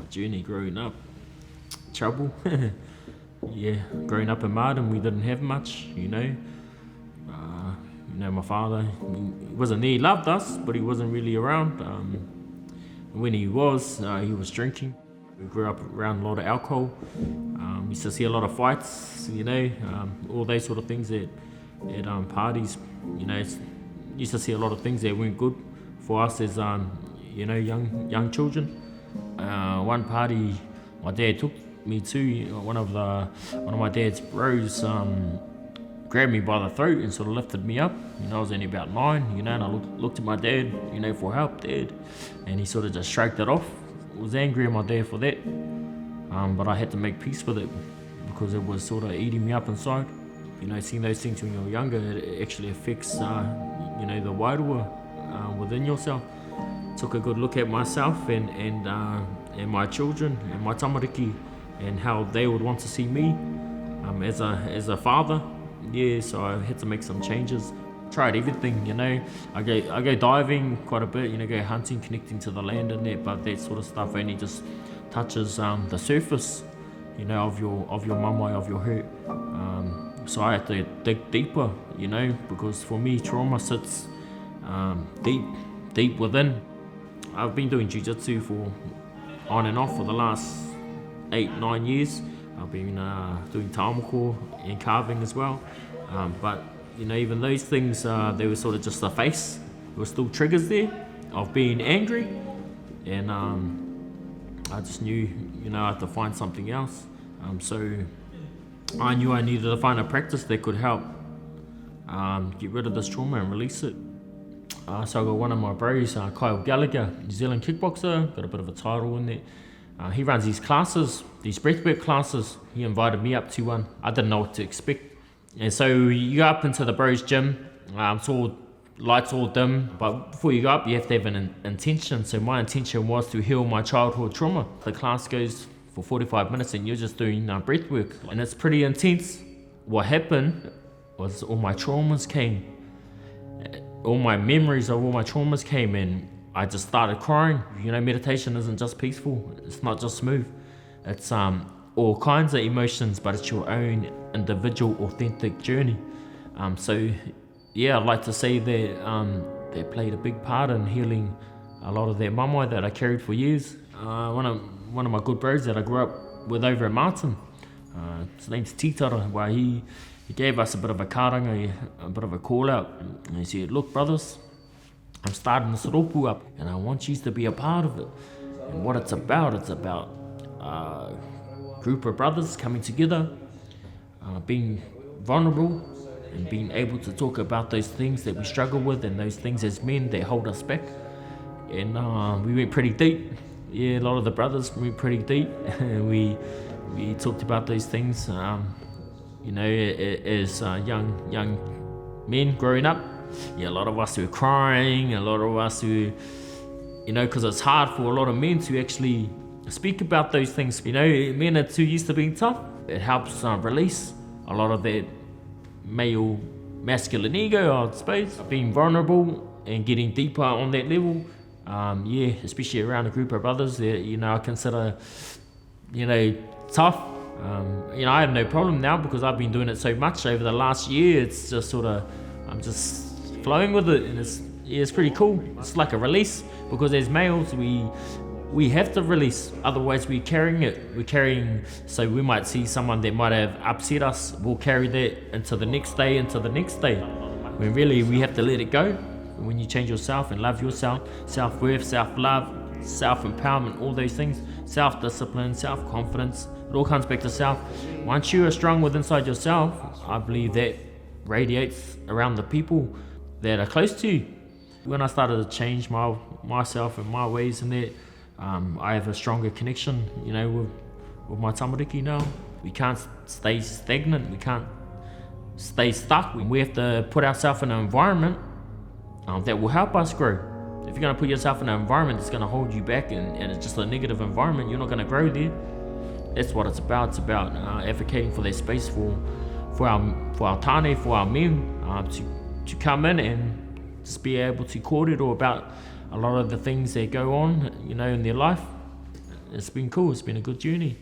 my journey growing up. Trouble. Yeah, growing up in Marden, we didn't have much, my father, he wasn't there. He loved us, but he wasn't really around. When he was drinking. We grew up around a lot of alcohol. We used to see a lot of fights, all those sort of things at parties. Used to see a lot of things that weren't good for us as young children. One party my dad took me to, one of my dad's bros grabbed me by the throat and sort of lifted me up. I was only about 9, and I looked at my dad, for help, Dad, and he sort of just shrugged it off. I was angry at my dad for that, but I had to make peace with it because it was sort of eating me up inside. Seeing those things when you're younger, it actually affects, the wairua within yourself. Took a good look at myself and my children and my tamariki and how they would want to see me as a father. Yeah, so I had to make some changes. Tried everything, I go diving quite a bit, go hunting, connecting to the land and that, but that sort of stuff only just touches the surface, of your mamai, of your hurt. So I had to dig deeper, because for me trauma sits deep within. I've been doing jiu-jitsu for on and off for the last 8-9 years. I've been doing tamako and carving as well, but even those things, they were sort of just the face. There were still triggers there of being angry, and I just knew, I had to find something else. So I knew I needed to find a practice that could help get rid of this trauma and release it. So I got one of my bros, Kyle Gallagher, New Zealand kickboxer, got a bit of a title in there. He runs these classes, these breathwork classes. He invited me up to one. I didn't know what to expect. And so you go up into the bros gym, saw lights all dim, but before you go up, you have to have an intention. So my intention was to heal my childhood trauma. The class goes for 45 minutes and you're just doing breath work. And it's pretty intense. What happened was all my traumas came. All my memories of all my traumas came, and I just started crying. Meditation isn't just peaceful. It's not just smooth. It's all kinds of emotions, but it's your own individual, authentic journey. So yeah, I'd like to say that they played a big part in healing a lot of that mamai that I carried for years. One of my good bros that I grew up with over in Martin, his name's Titara, where he gave us a bit of a karanga, a bit of a call out, and he said, look brothers, I'm starting this ropu up and I want you to be a part of it. And what it's about a group of brothers coming together, being vulnerable and being able to talk about those things that we struggle with and those things as men that hold us back. And we went pretty deep. Yeah, a lot of the brothers went pretty deep. we talked about those things, as young men growing up. Yeah, a lot of us were crying, a lot of us were, because it's hard for a lot of men to actually speak about those things. Men are too used to being tough. It helps release a lot of that male masculine ego, I suppose. Being vulnerable and getting deeper on that level, especially around a group of brothers that, I consider, tough. I have no problem now because I've been doing it so much over the last year. It's just sort of, I'm just flowing with it, and it's pretty cool. It's like a release, because as males, we have to release, otherwise we're carrying, so we might see someone that might have upset us, we'll carry that into the next day, when really we have to let it go. When you change yourself and love yourself, self-worth, self-love, self-empowerment, all those things, self-discipline, self-confidence, it all comes back to self. Once you are strong within inside yourself, I believe that radiates around the people that are close to you. When I started to change myself and my ways and that, I have a stronger connection, with my tamariki now. We can't stay stagnant, we can't stay stuck. We have to put ourselves in an environment that will help us grow. If you're going to put yourself in an environment that's going to hold you back and it's just a negative environment, you're not going to grow there. That's what it's about. It's about advocating for that space for our tane, for our men to come in and just be able to kōrero about a lot of the things that go on, in their life. it's been cool. It's been a good journey.